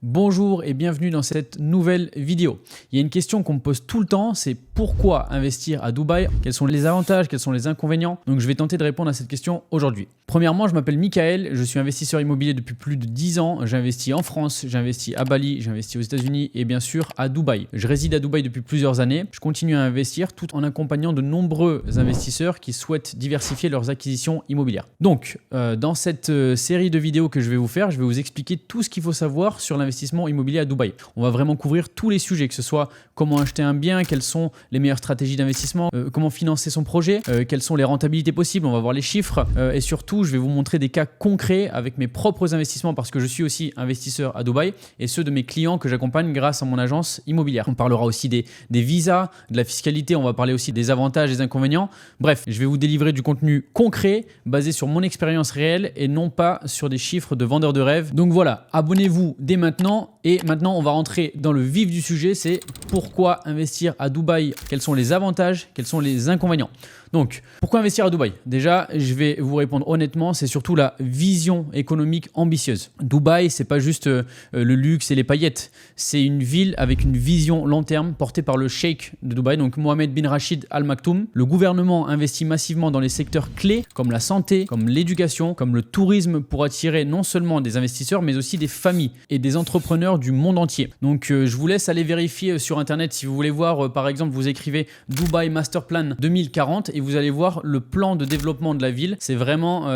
Bonjour et bienvenue dans cette nouvelle vidéo. Il y a une question qu'on me pose tout le temps, c'est pourquoi investir à Dubaï? Quels sont les avantages, quels sont les inconvénients? Donc je vais tenter de répondre à cette question aujourd'hui. Premièrement, je m'appelle Michael, je suis investisseur immobilier depuis plus de 10 ans. J'ai investi en France, j'ai investi à Bali, j'ai investi aux États-Unis et bien sûr à Dubaï. Je réside à Dubaï depuis plusieurs années. Je continue à investir tout en accompagnant de nombreux investisseurs qui souhaitent diversifier leurs acquisitions immobilières. Donc, dans cette série de vidéos que je vais vous faire, je vais vous expliquer tout ce qu'il faut savoir sur l'investissement immobilier à Dubaï. On va vraiment couvrir tous les sujets, que ce soit comment acheter un bien, quelles sont les meilleures stratégies d'investissement, comment financer son projet, quelles sont les rentabilités possibles, on va voir les chiffres et surtout je vais vous montrer des cas concrets avec mes propres investissements parce que je suis aussi investisseur à Dubaï et ceux de mes clients que j'accompagne grâce à mon agence immobilière. On parlera aussi des visas, de la fiscalité, on va parler aussi des avantages et des inconvénients. Bref, je vais vous délivrer du contenu concret basé sur mon expérience réelle et non pas sur des chiffres de vendeurs de rêve. Donc voilà, abonnez-vous dès maintenant et maintenant on va rentrer dans le vif du sujet, c'est pourquoi investir à Dubaï, quels sont les avantages, quels sont les inconvénients. Donc, pourquoi investir à Dubaï? Déjà, je vais vous répondre honnêtement, c'est surtout la vision économique ambitieuse. Dubaï, c'est pas juste le luxe et les paillettes. C'est une ville avec une vision long terme portée par le cheikh de Dubaï, donc Mohamed bin Rachid Al Maktoum. Le gouvernement investit massivement dans les secteurs clés comme la santé, comme l'éducation, comme le tourisme pour attirer non seulement des investisseurs, mais aussi des familles et des entrepreneurs du monde entier. Donc, je vous laisse aller vérifier sur Internet si vous voulez voir, par exemple, vous écrivez Dubaï Master Plan 2040 et vous allez voir le plan de développement de la ville. C'est vraiment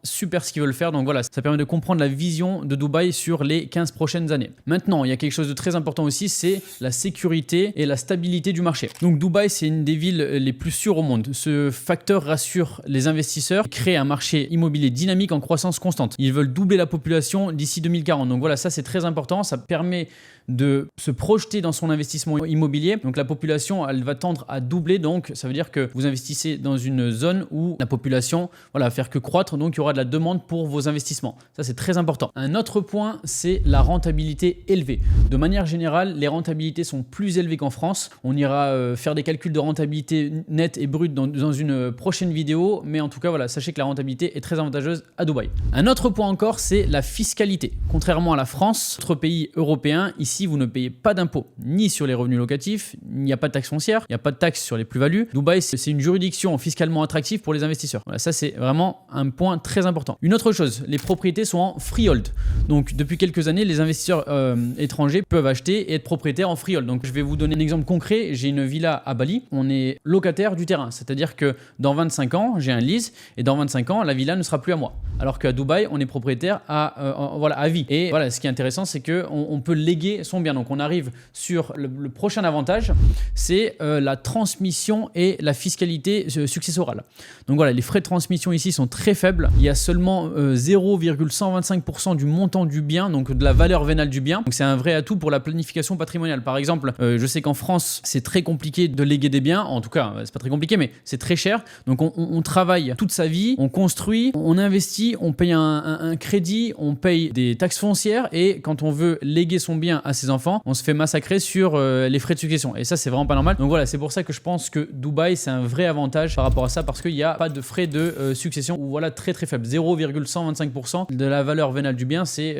super ce qu'ils veulent faire. Donc voilà, ça permet de comprendre la vision de Dubaï sur les 15 prochaines années. Maintenant, il y a quelque chose de très important aussi, c'est la sécurité et la stabilité du marché. Donc Dubaï, c'est une des villes les plus sûres au monde. Ce facteur rassure les investisseurs, crée un marché immobilier dynamique en croissance constante. Ils veulent doubler la population d'ici 2040. Donc voilà, ça c'est très important. Ça permet de se projeter dans son investissement immobilier. Donc la population, elle va tendre à doubler. Donc ça veut dire que vous investissez dans une zone où la population va faire que croître. Donc il y aura de la demande pour vos investissements. Ça, c'est très important. Un autre point, c'est la rentabilité élevée. De manière générale, les rentabilités sont plus élevées qu'en France. On ira faire des calculs de rentabilité nette et brute dans une prochaine vidéo. Mais en tout cas, voilà, sachez que la rentabilité est très avantageuse à Dubaï. Un autre point encore, c'est la fiscalité. Contrairement à la France, autre pays européen, ici, vous ne payez pas d'impôts ni sur les revenus locatifs, il n'y a pas de taxe foncière, il n'y a pas de taxe sur les plus-values. Dubaï, c'est une juridiction fiscalement attractive pour les investisseurs. Voilà, ça, c'est vraiment un point très important. Une autre chose, les propriétés sont en freehold. Donc, depuis quelques années, les investisseurs étrangers peuvent acheter et être propriétaires en freehold. Donc, je vais vous donner un exemple concret. J'ai une villa à Bali. On est locataire du terrain. C'est-à-dire que dans 25 ans, j'ai un lease et dans 25 ans, la villa ne sera plus à moi. Alors qu'à Dubaï, on est propriétaire à vie. Et voilà, ce qui est intéressant, c'est qu'on peut léguer son bien. Donc, on arrive sur le prochain avantage, c'est la transmission et la fiscalité successorale. Donc voilà, les frais de transmission ici sont très faibles. Il y a seulement 0,125% du montant du bien, donc de la valeur vénale du bien. Donc c'est un vrai atout pour la planification patrimoniale. Par exemple, je sais qu'en France, c'est très compliqué de léguer des biens. En tout cas, c'est pas très compliqué, mais c'est très cher. Donc on travaille toute sa vie, on construit, on investit, on paye un crédit, on paye des taxes foncières et quand on veut léguer son bien à ses enfants, on se fait massacrer sur les frais de succession. Et ça, c'est vraiment pas normal. Donc voilà, c'est pour ça que je pense que Dubaï, c'est un vrai avantage par rapport à ça parce qu'il n'y a pas de frais de succession ou voilà très très faible. 0,125% de la valeur vénale du bien, c'est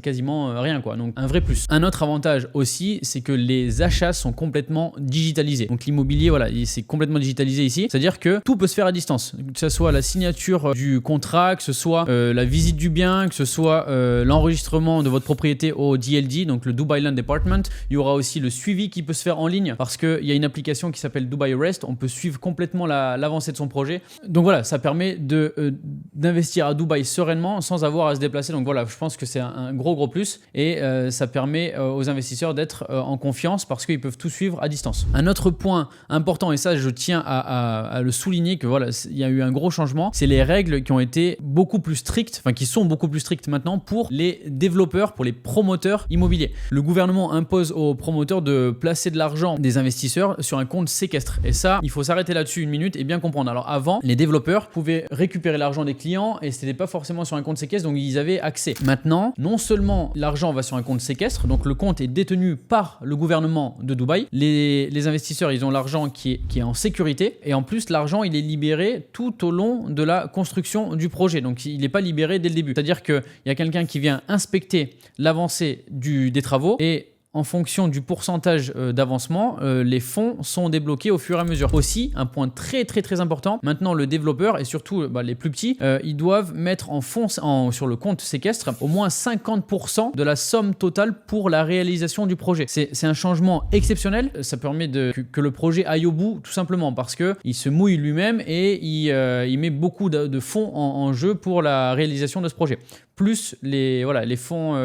quasiment rien quoi. Donc un vrai plus. Un autre avantage aussi, c'est que les achats sont complètement digitalisés. Donc l'immobilier, voilà, c'est complètement digitalisé ici. C'est-à-dire que tout peut se faire à distance. Que ce soit la signature du contrat, que ce soit la visite du bien, que ce soit l'enregistrement de votre propriété au DLD, donc le Dubai Land Department. Il y aura aussi le suivi qui peut se faire en ligne parce qu'il y a une application qui s'appelle Dubai Rest. On peut suivre complètement l'avancée de son projet. Donc voilà, ça permet d'investir à Dubaï sereinement sans avoir à se déplacer. Donc voilà, je pense que c'est un gros plus et ça permet aux investisseurs d'être en confiance parce qu'ils peuvent tout suivre à distance. Un autre point important, et ça je tiens à le souligner, que voilà, il y a eu un gros changement, c'est les règles qui ont été beaucoup plus strictes, enfin qui sont beaucoup plus strictes maintenant pour les développeurs, pour les promoteurs immobiliers. Le gouvernement impose aux promoteurs de placer de l'argent des investisseurs sur un compte séquestre. Et ça, il faut s'arrêter là-dessus une minute et bien comprendre. Alors avant, les développeurs pouvaient récupérer l'argent des clients et c'était pas forcément sur un compte séquestre, donc ils avaient accès. Maintenant, non seulement l'argent va sur un compte séquestre, donc le compte est détenu par le gouvernement de Dubaï. Les investisseurs, ils ont l'argent qui est en sécurité et en plus, l'argent, il est libéré tout au long de la construction du projet. Donc, il n'est pas libéré dès le début. C'est-à-dire qu'il y a quelqu'un qui vient inspecter l'avancée l'avancée des travaux et en fonction du pourcentage d'avancement, les fonds sont débloqués au fur et à mesure. Aussi, un point très important, maintenant le développeur et surtout les plus petits, ils doivent mettre en fonds sur le compte séquestre au moins 50% de la somme totale pour la réalisation du projet. C'est un changement exceptionnel, ça permet que le projet aille au bout tout simplement parce qu'il se mouille lui-même et il met beaucoup de fonds en jeu pour la réalisation de ce projet. Plus les fonds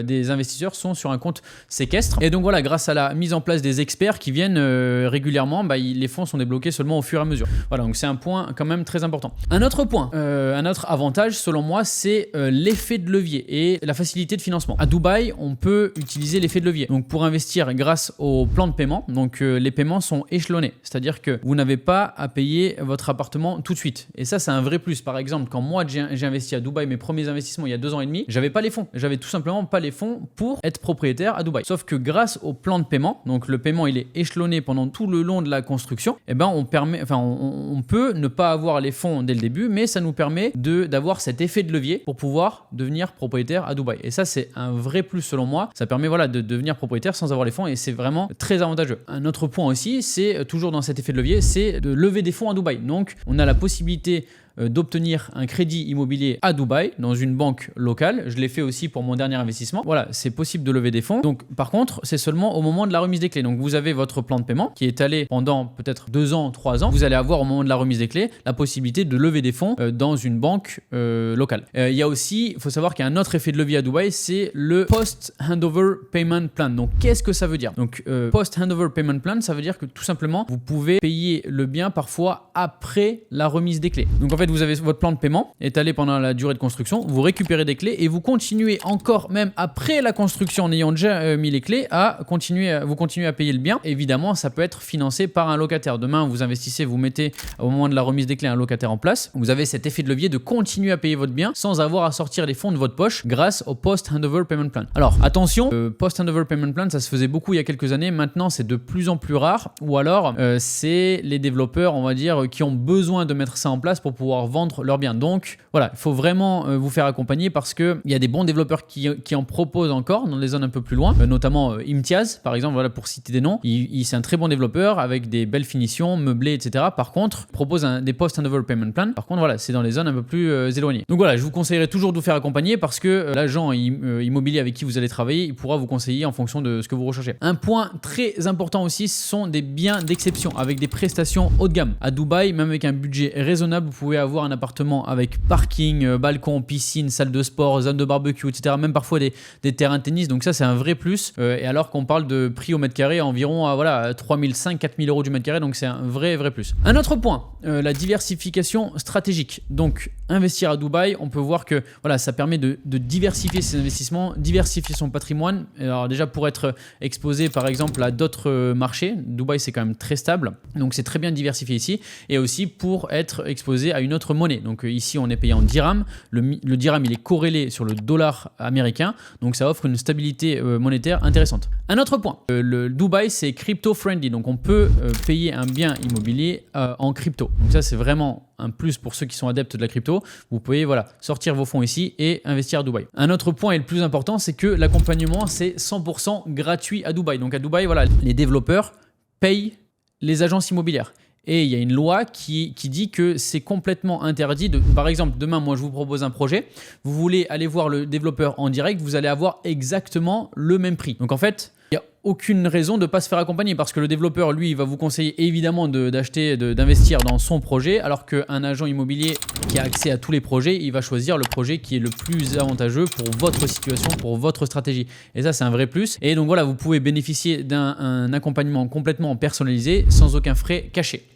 des investisseurs sont sur un compte séquestre. Et donc voilà, grâce à la mise en place des experts qui viennent régulièrement, les fonds sont débloqués seulement au fur et à mesure. Voilà, donc c'est un point quand même très important. Un autre point, un autre avantage selon moi, c'est l'effet de levier et la facilité de financement. À Dubaï, on peut utiliser l'effet de levier. Donc pour investir grâce au plan de paiement, donc les paiements sont échelonnés. C'est-à-dire que vous n'avez pas à payer votre appartement tout de suite. Et ça, c'est un vrai plus. Par exemple, quand moi j'ai investi à Dubaï, mes premiers investissements il y a 2 ans et demi, j'avais pas les fonds. J'avais tout simplement pas les fonds pour être propriétaire à Dubaï. Sauf que grâce au plan de paiement, donc le paiement il est échelonné pendant tout le long de la construction, on peut ne pas avoir les fonds dès le début, mais ça nous permet d'avoir cet effet de levier pour pouvoir devenir propriétaire à Dubaï. Et ça, c'est un vrai plus selon moi. Ça permet de devenir propriétaire sans avoir les fonds et c'est vraiment très avantageux. Un autre point aussi, c'est toujours dans cet effet de levier, c'est de lever des fonds à Dubaï. Donc, on a la possibilité d'obtenir un crédit immobilier à Dubaï dans une banque locale. Je l'ai fait aussi pour mon dernier investissement. Voilà, c'est possible de lever des fonds. Donc par contre, c'est seulement au moment de la remise des clés. Donc vous avez votre plan de paiement qui est étalé pendant peut-être 2 ans, 3 ans. Vous allez avoir au moment de la remise des clés la possibilité de lever des fonds dans une banque locale. Il y a aussi, il faut savoir qu'il y a un autre effet de levier à Dubaï, c'est le Post-Handover Payment Plan. Donc qu'est-ce que ça veut dire? Donc Post-Handover Payment Plan, ça veut dire que tout simplement, vous pouvez payer le bien parfois après la remise des clés. Donc en fait, vous avez votre plan de paiement étalé pendant la durée de construction, vous récupérez des clés et vous continuez encore, même après la construction en ayant déjà mis les clés, vous continuez à payer le bien. Évidemment, ça peut être financé par un locataire. Demain, vous investissez, vous mettez au moment de la remise des clés un locataire en place. Vous avez cet effet de levier de continuer à payer votre bien sans avoir à sortir les fonds de votre poche grâce au Post-Handover Payment Plan. Alors attention, Post-Handover Payment Plan, ça se faisait beaucoup il y a quelques années. Maintenant, c'est de plus en plus rare. Ou alors, c'est les développeurs, on va dire, qui ont besoin de mettre ça en place pour pouvoir vendre leurs biens. Donc voilà, il faut vraiment vous faire accompagner parce qu'il y a des bons développeurs qui en proposent encore dans des zones un peu plus loin, notamment Imtiaz par exemple, voilà, pour citer des noms. C'est un très bon développeur avec des belles finitions, meublés, etc. Par contre, il propose des Post-Handover Payment Plan. Par contre, voilà, c'est dans les zones un peu plus éloignées. Donc voilà, je vous conseillerais toujours de vous faire accompagner parce que l'agent immobilier avec qui vous allez travailler, il pourra vous conseiller en fonction de ce que vous recherchez. Un point très important aussi, ce sont des biens d'exception avec des prestations haut de gamme. À Dubaï, même avec un budget raisonnable, vous pouvez avoir un appartement avec parking, balcon, piscine, salle de sport, zone de barbecue, etc. Même parfois des terrains de tennis. Donc ça, c'est un vrai plus. Et alors qu'on parle de prix au mètre carré environ à 3500, 4000 euros du mètre carré. Donc c'est un vrai plus. Un autre point, la diversification stratégique. Donc investir à Dubaï, on peut voir que voilà, ça permet de diversifier ses investissements, diversifier son patrimoine. Alors déjà pour être exposé par exemple à d'autres marchés, Dubaï c'est quand même très stable. Donc c'est très bien diversifié ici. Et aussi pour être exposé à une autre monnaie. Donc ici on est payé en dirham, le dirham il est corrélé sur le dollar américain, donc ça offre une stabilité monétaire intéressante. Un autre point, le Dubaï c'est crypto friendly, donc on peut payer un bien immobilier en crypto. Donc ça c'est vraiment un plus pour ceux qui sont adeptes de la crypto. Vous pouvez sortir vos fonds ici et investir à Dubaï. Un autre point et le plus important, c'est que l'accompagnement c'est 100% gratuit à Dubaï. Donc à Dubaï, voilà, les développeurs payent les agences immobilières. Et il y a une loi qui dit que c'est complètement interdit par exemple, demain, moi, je vous propose un projet. Vous voulez aller voir le développeur en direct, vous allez avoir exactement le même prix. Donc, en fait, il n'y a aucune raison de ne pas se faire accompagner parce que le développeur, lui, il va vous conseiller évidemment d'investir dans son projet alors qu'un agent immobilier qui a accès à tous les projets, il va choisir le projet qui est le plus avantageux pour votre situation, pour votre stratégie. Et ça, c'est un vrai plus. Et donc voilà, vous pouvez bénéficier d'un accompagnement complètement personnalisé sans aucun frais caché.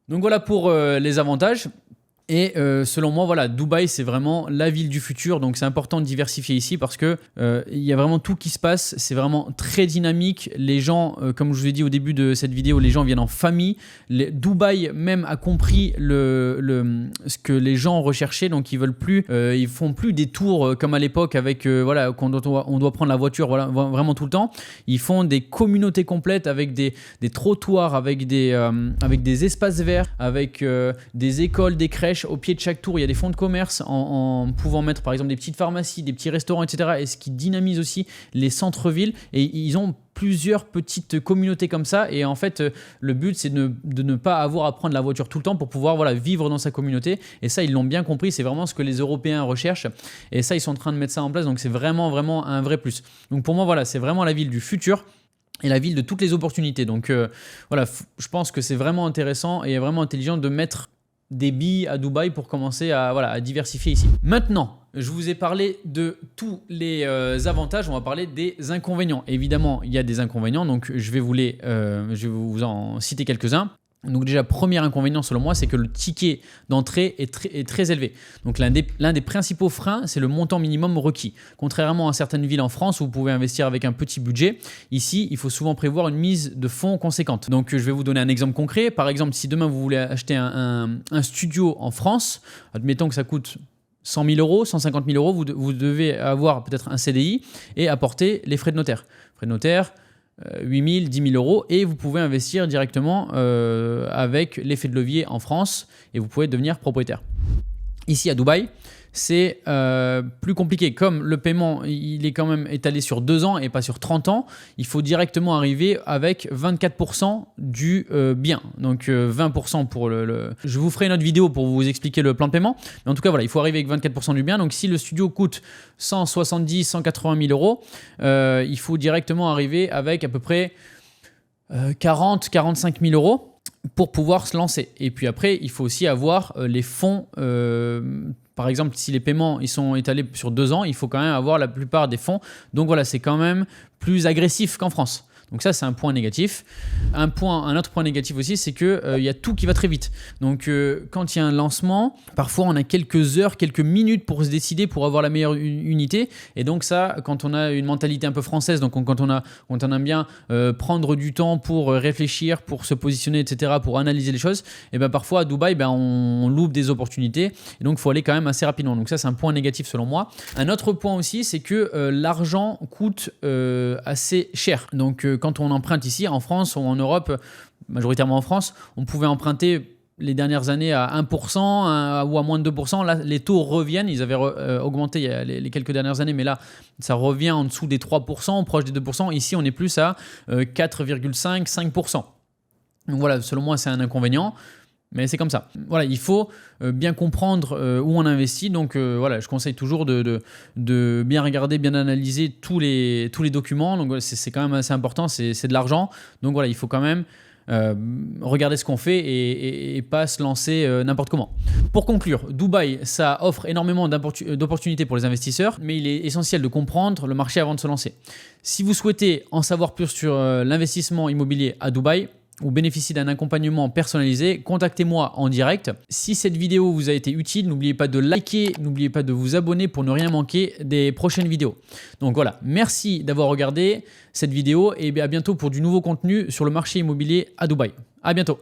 Donc voilà pour les avantages. Et selon moi, voilà, Dubaï, c'est vraiment la ville du futur. Donc, c'est important de diversifier ici parce que il y a vraiment tout qui se passe. C'est vraiment très dynamique. Les gens, comme je vous ai dit au début de cette vidéo, les gens viennent en famille. Dubaï même a compris ce que les gens recherchaient. Donc, ils veulent plus, ils font plus des tours comme à l'époque avec voilà, quand on doit prendre la voiture, voilà, vraiment tout le temps. Ils font des communautés complètes avec des trottoirs, avec des espaces verts, avec des écoles, des crèches. fraîches. Au pied de chaque tour, il y a des fonds de commerce en pouvant mettre par exemple des petites pharmacies, des petits restaurants, etc. Et ce qui dynamise aussi les centres-villes. Et ils ont plusieurs petites communautés comme ça. Et en fait, le but, c'est de ne pas avoir à prendre la voiture tout le temps pour pouvoir vivre dans sa communauté. Et ça, ils l'ont bien compris. C'est vraiment ce que les Européens recherchent. Et ça, ils sont en train de mettre ça en place. Donc, c'est vraiment, vraiment un vrai plus. Donc, pour moi, c'est vraiment la ville du futur et la ville de toutes les opportunités. Donc, je pense que c'est vraiment intéressant et vraiment intelligent de mettre des billes à Dubaï pour commencer à diversifier ici. Maintenant, je vous ai parlé de tous les avantages, on va parler des inconvénients. Évidemment, il y a des inconvénients, donc je vais vous en citer quelques-uns. Donc déjà, premier inconvénient selon moi, c'est que le ticket d'entrée est très élevé. Donc l'un des principaux freins, c'est le montant minimum requis. Contrairement à certaines villes en France où vous pouvez investir avec un petit budget, ici, il faut souvent prévoir une mise de fonds conséquente. Donc je vais vous donner un exemple concret. Par exemple, si demain vous voulez acheter un studio en France, admettons que ça coûte 100 000 euros, 150 000 euros, vous devez avoir peut-être un CDI et apporter les frais de notaire. Frais de notaire, 8 000, 10 000 euros et vous pouvez investir directement avec l'effet de levier en France et vous pouvez devenir propriétaire. Ici à Dubaï, c'est plus compliqué. Comme le paiement, il est quand même étalé sur 2 ans et pas sur 30 ans, il faut directement arriver avec 24% du bien. Donc 20% pour le... Je vous ferai une autre vidéo pour vous expliquer le plan de paiement. Mais en tout cas, il faut arriver avec 24% du bien. Donc si le studio coûte 170, 180 000 euros, il faut directement arriver avec à peu près 40, 45 000 euros pour pouvoir se lancer. Et puis après, il faut aussi avoir les fonds. Par exemple, si les paiements ils sont étalés sur 2 ans, il faut quand même avoir la plupart des fonds. Donc c'est quand même plus agressif qu'en France. Donc ça, c'est un point négatif. Un autre point négatif aussi, c'est qu'il y a tout qui va très vite. Donc quand il y a un lancement, parfois on a quelques heures, quelques minutes pour se décider, pour avoir la meilleure unité. Et donc ça, quand on a une mentalité un peu française, donc quand on aime bien prendre du temps pour réfléchir, pour se positionner, etc., pour analyser les choses, et parfois à Dubaï, on loupe des opportunités. Et donc il faut aller quand même assez rapidement. Donc ça, c'est un point négatif selon moi. Un autre point aussi, c'est que l'argent coûte assez cher. Donc quand on emprunte ici en France ou en Europe, majoritairement en France, on pouvait emprunter les dernières années à 1% ou à moins de 2%. Là, les taux reviennent. Ils avaient augmenté il y a les quelques dernières années, mais là, ça revient en dessous des 3%, proche des 2%. Ici, on est plus à 4,5, 5%. Donc selon moi, c'est un inconvénient. Mais c'est comme ça. Il faut bien comprendre où on investit. Donc je conseille toujours de bien regarder, bien analyser tous les documents. Donc c'est quand même assez important, c'est de l'argent. Donc il faut quand même regarder ce qu'on fait et pas se lancer n'importe comment. Pour conclure, Dubaï, ça offre énormément d'opportunités pour les investisseurs, mais il est essentiel de comprendre le marché avant de se lancer. Si vous souhaitez en savoir plus sur l'investissement immobilier à Dubaï, ou bénéficier d'un accompagnement personnalisé, contactez-moi en direct. Si cette vidéo vous a été utile, n'oubliez pas de liker, n'oubliez pas de vous abonner pour ne rien manquer des prochaines vidéos. Donc merci d'avoir regardé cette vidéo et à bientôt pour du nouveau contenu sur le marché immobilier à Dubaï. À bientôt.